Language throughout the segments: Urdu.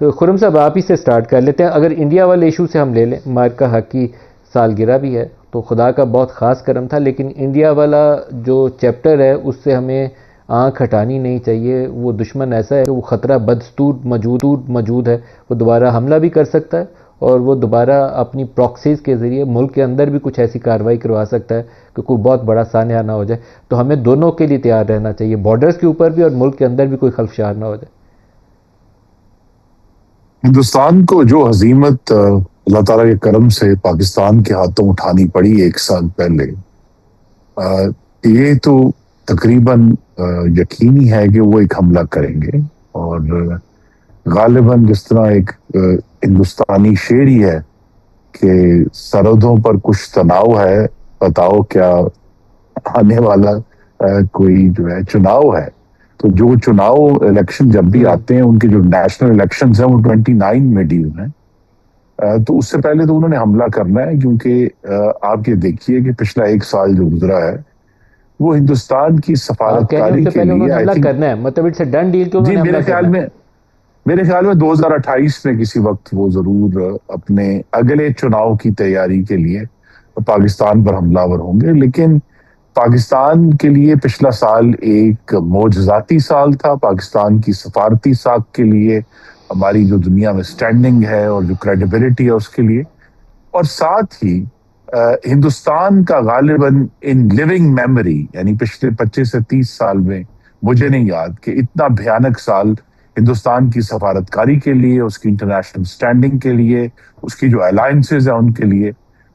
خرم صاحب آپ ہی سے سٹارٹ کر لیتے ہیں. اگر انڈیا والے ایشو سے ہم لے لیں، مارکا حق کی سالگرہ بھی ہے تو خدا کا بہت خاص کرم تھا، لیکن انڈیا والا جو چیپٹر ہے اس سے ہمیں آنکھ ہٹانی نہیں چاہیے. وہ دشمن ایسا ہے کہ وہ خطرہ بدستور موجود ہے، وہ دوبارہ حملہ بھی کر سکتا ہے اور وہ دوبارہ اپنی پراکسیز کے ذریعے ملک کے اندر بھی کچھ ایسی کارروائی کروا سکتا ہے کہ کوئی بہت بڑا سانحہ نہ ہو جائے. تو ہمیں دونوں کے لیے تیار رہنا چاہیے، بارڈرز کے اوپر بھی اور ملک کے اندر بھی کوئی خلفشار نہ ہو جائے. ہندوستان کو جو ہزیمت اللہ تعالیٰ کے کرم سے پاکستان کے ہاتھوں اٹھانی پڑی 1 سال پہلے، یہ تو تقریباً یقینی ہے کہ وہ ایک حملہ کریں گے. اور غالباً جس طرح ایک ہندوستانی شعر ہی ہے کہ سرحدوں پر کچھ تناؤ ہے، بتاؤ کیا آنے والا کوئی جو ہے چناؤ ہے. تو جو چناؤ الیکشن جب بھی آتے ہیں، ان کے جو نیشنل الیکشنز ہیں وہ 29 میں ڈیو ہیں. تو اس سے پہلے تو انہوں نے حملہ کرنا ہے، کیونکہ آپ یہ دیکھیے کہ پچھلا 1 سال جو گزرا ہے وہ ہندوستان کی آپ کہہ رہے ہیں اس سفارتکاری سے کے پہلے انہوں لیے نے آئی حملہ تھنک. کرنا ہے، مطلب اٹس اے ڈن ڈیل کہ انہوں جی نے حملہ کرنا ہے. میرے خیال میں 2028 میں کسی وقت وہ ضرور اپنے اگلے چناؤ کی تیاری کے لیے پاکستان پر حملہ آور ہوں گے. لیکن پاکستان کے لیے پچھلا سال ایک معجزاتی سال تھا. پاکستان کی سفارتی ساکھ کے لیے، ہماری جو دنیا میں سٹینڈنگ ہے اور جو کریڈیبلٹی ہے اس کے لیے، اور ساتھ ہی ہندوستان کا غالباً ان لیونگ میموری، یعنی پچھلے 25 سے 30 سال میں مجھے نہیں یاد کہ اتنا بھیانک سال ہندوستان کی سفارتکاری کے لیے، اس کی انٹرنیشنل سٹینڈنگ کے لیے، اس کی جو الائنسز ہیں ان کے لیے.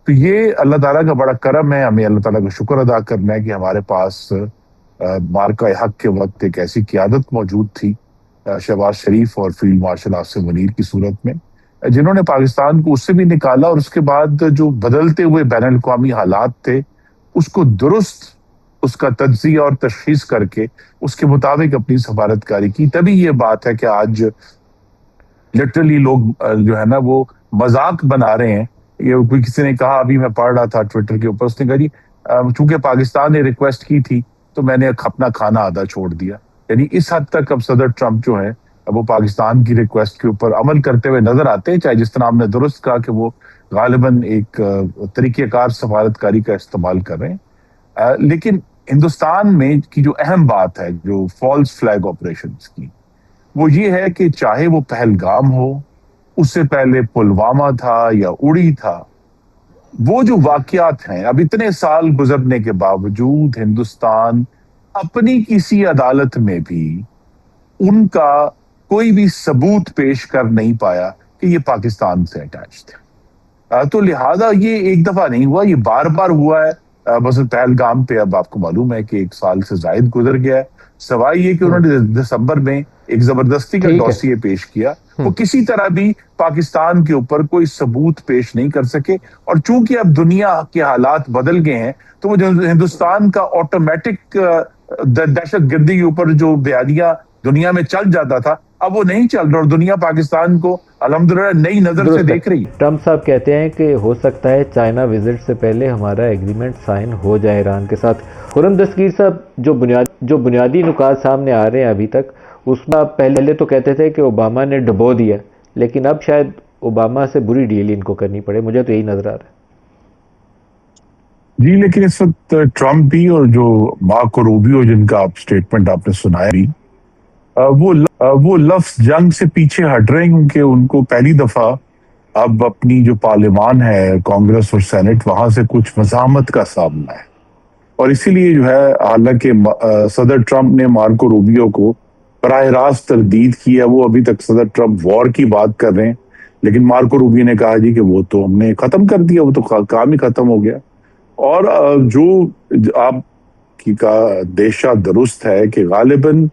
تو یہ اللہ تعالیٰ کا بڑا کرم ہے. ہمیں اللہ تعالیٰ کا شکر ادا کرنا ہے کہ ہمارے پاس مارکہ حق کے وقت ایک ایسی قیادت موجود تھی، شہباز شریف اور فیلڈ مارشل آصف منیر کی صورت میں، جنہوں نے پاکستان کو اس سے بھی نکالا اور اس کے بعد جو بدلتے ہوئے بین الاقوامی حالات تھے اس کو درست، اس کا تجزیہ اور تشخیص کر کے اس کے مطابق اپنی سفارتکاری کی. تبھی یہ بات ہے کہ آج لٹرلی لوگ جو ہے نا وہ مذاق بنا رہے ہیں. یہ کوئی کسی نے کہا، ابھی میں پڑھ رہا تھا ٹویٹر کے اوپر، اس نے کہا جی چونکہ پاکستان نے ریکویسٹ کی تھی تو میں نے اپنا کھانا آدھا چھوڑ دیا. یعنی اس حد تک اب صدر ٹرمپ جو ہے وہ پاکستان کی ریکویسٹ کے اوپر عمل کرتے ہوئے نظر آتے ہیں، چاہے جس طرح آپ نے درست کہا کہ وہ غالباً ایک طریقہ کار سفارتکاری کا استعمال کر رہے ہیں. لیکن ہندوستان میں کی جو اہم بات ہے جو فالس فلیگ آپریشنز کی، وہ یہ ہے کہ چاہے وہ پہلگام ہو، اس سے پہلے پلوامہ تھا یا اڑی تھا، وہ جو واقعات ہیں، اب اتنے سال گزرنے کے باوجود ہندوستان اپنی کسی عدالت میں بھی ان کا کوئی بھی ثبوت پیش کر نہیں پایا کہ یہ پاکستان سے اٹیچ تھے. تو لہٰذا یہ ایک دفعہ نہیں ہوا، یہ بار بار ہوا ہے. بس پہلگام پہ اب آپ کو معلوم ہے کہ 1 سال سے زائد گزر گیا ہے، سوائے یہ کہ انہوں نے دسمبر میں ایک زبردستی کا ڈوسیے پیش کیا، وہ کسی طرح بھی پاکستان کے اوپر کوئی ثبوت پیش نہیں کر سکے. اور چونکہ اب دنیا کے حالات بدل گئے ہیں تو وہ جو ہندوستان کا آٹومیٹک دہشت گردی کے اوپر جو بیانیہ دنیا میں چل جاتا تھا، اب وہ نہیں چل رہا اور دنیا پاکستان کو الحمدللہ نئی نظر سے دیکھ رہی ہے. ٹرمپ صاحب کہتے ہیں کہ ہو سکتا ہے چائنا وزٹ سے پہلے ہمارا ایگریمنٹ سائن ہو جائے ایران کے ساتھ. خرم دستگیر صاحب، جو بنیادی نکات سامنے آ رہے ہیں ابھی تک، اس میں آپ پہلے تو کہتے تھے کہ اوباما نے ڈبو دیا، لیکن اب شاید اوباما سے بری ڈیل ان کو کرنی پڑے. مجھے تو یہی نظر آ رہا ہے. جی لیکن اس وقت ٹرمپ بھی اور جو مارکو روبیو جن کا آپ سٹیٹمنٹ آپ نے سنایا بھی، وہ لفظ جنگ سے پیچھے ہٹ رہے ہیں، کیونکہ ان کو پہلی دفعہ اب اپنی جو پارلیمان ہے، کانگریس اور سینٹ، وہاں سے کچھ مزاحمت کا سامنا ہے. اور اسی لیے جو ہے، حالانکہ صدر ٹرمپ نے مارکو روبیو کو براہ راست تردید کی ہے، وہ ابھی تک صدر ٹرمپ وار کی بات کر رہے ہیں، لیکن مارکو روبیو نے کہا جی کہ وہ تو ہم نے ختم کر دیا، وہ تو کام ہی ختم ہو گیا. اور جو آپ کی کا دیشہ درست ہے کہ غالباً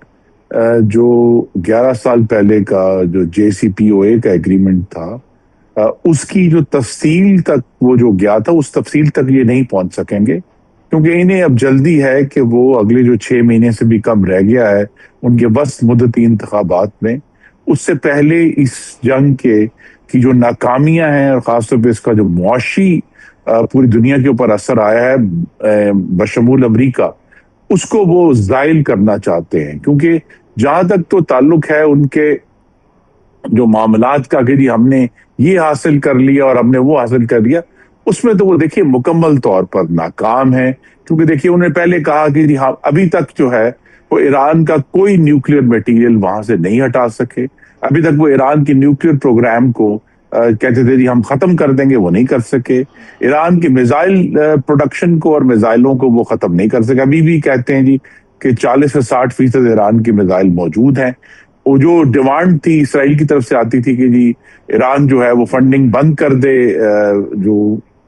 جو 11 سال پہلے کا جو JCPOA کا ایگریمنٹ تھا، اس کی جو تفصیل تک وہ جو گیا تھا، اس تفصیل تک یہ نہیں پہنچ سکیں گے، کیونکہ انہیں اب جلدی ہے کہ وہ اگلے جو 6 مہینے سے بھی کم رہ گیا ہے ان کے بس مدتی انتخابات میں، اس سے پہلے اس جنگ کی جو ناکامیاں ہیں، اور خاص طور پہ اس کا جو معاشی پوری دنیا کے اوپر اثر آیا ہے بشمول امریکہ، اس کو وہ زائل کرنا چاہتے ہیں. کیونکہ جہاں تک تو تعلق ہے ان کے جو معاملات کا کہ جی ہم نے یہ حاصل کر لیا اور ہم نے وہ حاصل کر لیا، اس میں تو وہ دیکھیے مکمل طور پر ناکام ہے. کیونکہ دیکھیے انہوں نے پہلے کہا کہ جی ہاں ابھی تک جو ہے وہ ایران کا کوئی نیوکلیر میٹیریل وہاں سے نہیں ہٹا سکے. ابھی تک وہ ایران کی نیوکلیر پروگرام کو کہتے تھے جی ہم ختم کر دیں گے، وہ نہیں کر سکے. ایران کے میزائل پروڈکشن کو اور میزائلوں کو وہ ختم نہیں کر سکے. ابھی بھی کہتے ہیں جی کہ 40 سے 60% ایران کے میزائل موجود ہیں. وہ جو ڈیمانڈ تھی اسرائیل کی طرف سے آتی تھی کہ جی ایران جو ہے وہ فنڈنگ بند کر دے جو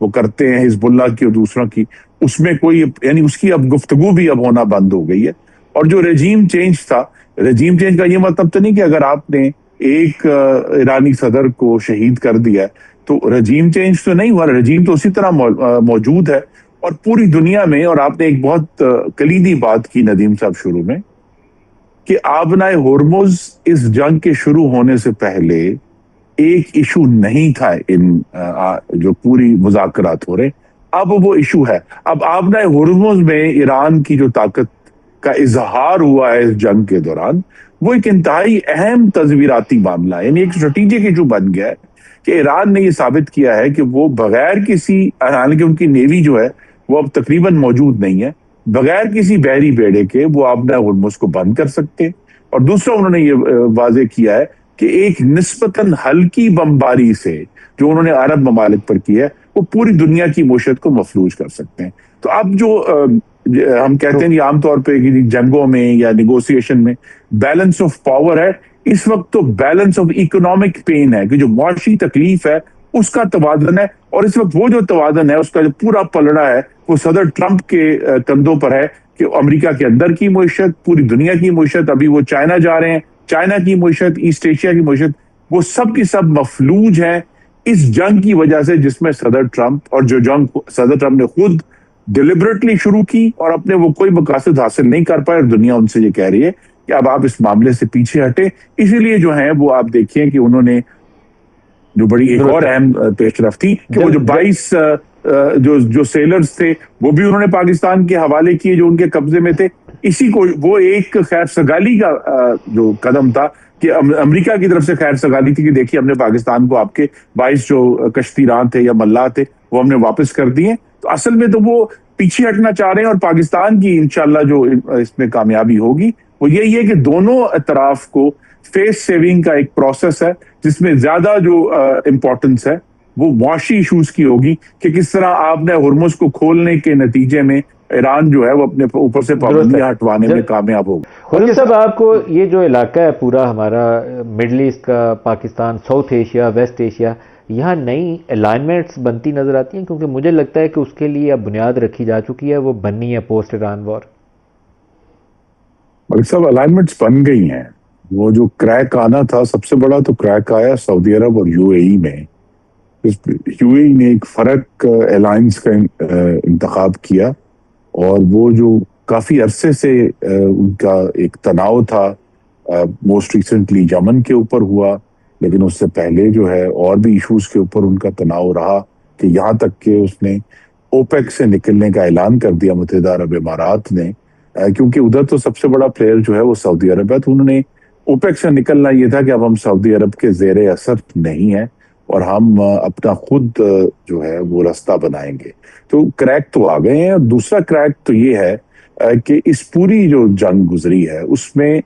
وہ کرتے ہیں حزب اللہ کی اور دوسروں کی، اس میں کوئی یعنی اس کی اب گفتگو بھی اب ہونا بند ہو گئی ہے. اور جو رجیم چینج تھا، رجیم چینج کا یہ مطلب تو نہیں کہ اگر آپ نے ایک ایرانی صدر کو شہید کر دیا تو رجیم چینج تو نہیں ہوا، رجیم تو اسی طرح موجود ہے. اور پوری دنیا میں، اور آپ نے ایک بہت کلیدی بات کی ندیم صاحب شروع میں، کہ آبنائے ہرمز اس جنگ کے شروع ہونے سے پہلے ایک ایشو نہیں تھا ان جو پوری مذاکرات ہو رہے، اب وہ ایشو ہے. اب آبنائے ہرمز میں ایران کی جو طاقت کا اظہار ہوا ہے اس جنگ کے دوران، وہ ایک انتہائی اہم تصویراتی معاملہ ہے، یعنی ایک اسٹریٹجک ایشو بن گیا ہے کہ ایران نے یہ ثابت کیا ہے کہ وہ بغیر کسی، حالانکہ ان کی نیوی جو ہے وہ اب تقریباً موجود نہیں ہے، بغیر کسی بحری بیڑے کے وہ آبنائے ہرمز کو بند کر سکتے. اور دوسرا انہوں نے یہ واضح کیا ہے کہ ایک نسبتاً ہلکی بمباری سے جو انہوں نے عرب ممالک پر کی ہے وہ پوری دنیا کی معیشت کو مفلوج کر سکتے ہیں. تو اب جو ہم کہتے ہیں عام طور پہ جنگوں میں یا نیگوسیشن میں بیلنس آف پاور ہے، اس وقت تو بیلنس آف اکنامک پین ہے کہ جو معاشی تکلیف ہے اس کا توازن ہے. اور اس وقت وہ جو توازن ہے اس کا جو پورا پلڑا ہے وہ صدر ٹرمپ کے کندھوں پر ہے کہ امریکہ کے اندر کی معیشت، پوری دنیا کی معیشت، ابھی وہ چائنا جا رہے ہیں، چائنا کی معیشت، ایسٹ ایشیا کی معیشت، وہ سب کی سب مفلوج ہیں اس جنگ کی وجہ سے، جس میں صدر ٹرمپ، اور جو جنگ صدر ٹرمپ نے خود ڈیلیبریٹلی شروع کی اور اپنے وہ کوئی مقاصد حاصل نہیں کر پائے، اور دنیا ان سے یہ کہہ رہی ہے کہ اب آپ اس معاملے سے پیچھے ہٹیں. اسی لیے جو ہیں وہ آپ دیکھیں کہ انہوں نے جو بڑی ایک اور اہم پیش رفت تھی کہ وہ جو 22 جو سیلرز تھے وہ بھی انہوں نے پاکستان کے حوالے کیے جو ان کے قبضے میں تھے. اسی کو وہ ایک خیر سگالی کا جو قدم تھا کہ امریکہ کی طرف سے خیر سگالی تھی کہ دیکھیے ہم نے پاکستان کو آپ کے 22 جو کشتی ران تھے یا ملاح تھے وہ ہم نے واپس کر دیے. تو اصل میں تو وہ پیچھے ہٹنا چاہ رہے ہیں، اور پاکستان کی انشاءاللہ جو اس میں کامیابی ہوگی وہ یہی ہے کہ دونوں اطراف کو فیس سیونگ کا ایک پروسیس ہے جس میں زیادہ جو امپورٹنس ہے وہ معاشی ایشوز کی ہوگی کہ کس طرح آپ نے ہرمز کو کھولنے کے نتیجے میں ایران جو ہے وہ اپنے اوپر سے پابندیاں ہٹوانے میں کامیاب ہوگا. خورشید صاحب، آپ کو یہ جو علاقہ ہے پورا ہمارا مڈل ایسٹ کا، Pakistan, South Asia, West Asia, یہاں نئی الائنمنٹس بنتی نظر آتی ہیں؟ کیونکہ مجھے لگتا ہے کہ اس کے لیے اب بنیاد رکھی جا چکی ہے، وہ بننی ہے پوسٹ ایران وار. ملک صاحب الائنمنٹس بن گئی ہیں. وہ جو کریک آنا تھا، سب سے بڑا تو کریک آیا سعودی عرب اور یو اے ای میں. یو اے ای نے ایک فرق الائنس کا انتخاب کیا، اور وہ جو کافی عرصے سے ان کا ایک تناؤ تھا، موسٹ ریسنٹلی یمن کے اوپر ہوا، لیکن اس سے پہلے جو ہے اور بھی ایشوز کے اوپر ان کا تناؤ رہا، کہ یہاں تک کہ اس نے اوپیک سے نکلنے کا اعلان کر دیا متحدہ عرب امارات نے، کیونکہ ادھر تو سب سے بڑا پلیئر جو ہے وہ سعودی عرب ہے. تو انہوں نے اوپیک سے نکلنا یہ تھا کہ اب ہم سعودی عرب کے زیر اثر نہیں ہیں اور ہم اپنا خود جو ہے وہ رستہ بنائیں گے. تو کریک تو آ گئے ہیں. اور دوسرا کریک تو یہ ہے کہ اس پوری جو جنگ گزری ہے اس میں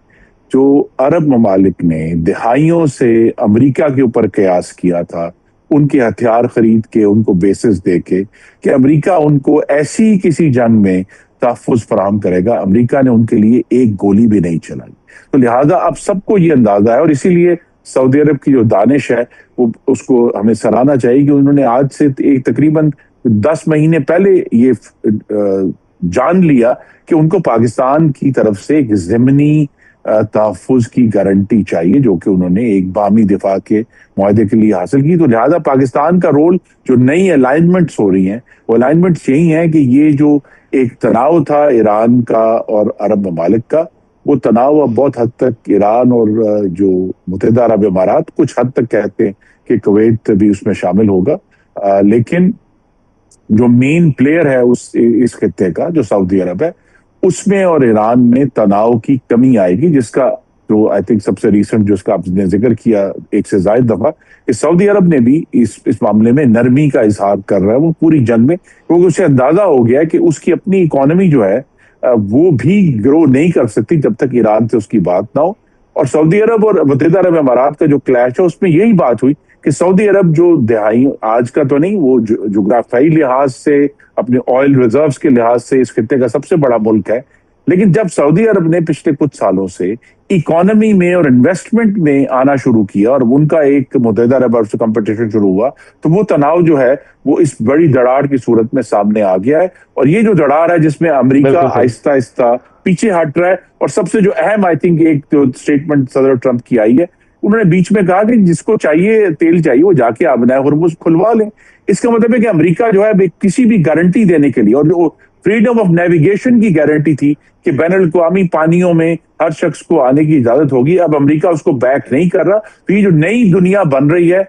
جو عرب ممالک نے دہائیوں سے امریکہ کے اوپر قیاس کیا تھا، ان کے ہتھیار خرید کے، ان کو بیسز دے کے کہ امریکہ ان کو ایسی کسی جنگ میں تحفظ فراہم کرے گا، امریکہ نے ان کے لیے ایک گولی بھی نہیں چلائی. تو لہٰذا اب سب کو یہ اندازہ ہے، اور اسی لیے سعودی عرب کی جو دانش ہے وہ اس کو ہمیں سراہنا چاہیے کہ انہوں نے آج سے ایک تقریباً 10 مہینے پہلے یہ جان لیا کہ ان کو پاکستان کی طرف سے ایک ضمنی تحفظ کی گارنٹی چاہیے، جو کہ انہوں نے ایک باہمی دفاع کے معاہدے کے لیے حاصل کی. تو لہٰذا پاکستان کا رول، جو نئی الائنمنٹس ہو رہی ہیں وہ الائنمنٹس یہی ہیں کہ یہ جو ایک تناؤ تھا ایران کا اور عرب ممالک کا، وہ تناؤ اب بہت حد تک ایران اور جو متحدہ عرب امارات، کچھ حد تک کہتے ہیں کہ کویت بھی اس میں شامل ہوگا، لیکن جو مین پلیئر ہے اس خطے کا جو سعودی عرب ہے، اس میں اور ایران میں تناؤ کی کمی آئے گی، جس کا جو آئی تھنک سب سے ریسنٹ جو اس کا آپ نے ذکر کیا ایک سے زائد دفعہ کہ سعودی عرب نے بھی اس معاملے میں نرمی کا اظہار کر رہا ہے وہ پوری جنگ میں، کیونکہ اسے اندازہ ہو گیا ہے کہ اس کی اپنی اکانومی جو ہے وہ بھی گرو نہیں کر سکتی جب تک ایران سے اس کی بات نہ ہو. اور سعودی عرب اور متحدہ عرب امارات کا جو کلیش ہے اس میں یہی بات ہوئی کہ سعودی عرب جو دہائی آج کا تو نہیں، وہ جغرافیائی لحاظ سے اپنے آئل ریزروز کے لحاظ سے اس خطے کا سب سے بڑا ملک ہے، لیکن جب سعودی عرب نے پچھلے کچھ سالوں سے اکانومی میں اور انویسٹمنٹ میں آنا شروع کیا اور ان کا ایک متحدہ عرب سے کمپٹیشن شروع ہوا، تو وہ تناؤ جو ہے وہ اس بڑی دراڑ کی صورت میں سامنے آ گیا ہے. اور یہ جو دراڑ ہے جس میں امریکہ آہستہ آہستہ پیچھے ہٹ رہا ہے، اور سب سے جو اہم آئی تھنک ایک جو اسٹیٹمنٹ صدر ٹرمپ کی آئی ہے، انہوں نے بیچ میں کہا کہ جس کو چاہیے تیل چاہیے وہ جا کے آبنائے ہرمز کھلوا لیں. اس کا مطلب ہے کہ امریکہ جو ہے کسی بھی گارنٹی دینے کے لیے، اور جو فریڈم آف نیویگیشن کی گارنٹی تھی کہ بین الاقوامی پانیوں میں ہر شخص کو آنے کی اجازت ہوگی، اب امریکہ اس کو بیک نہیں کر رہا. تو یہ جو نئی دنیا بن رہی ہے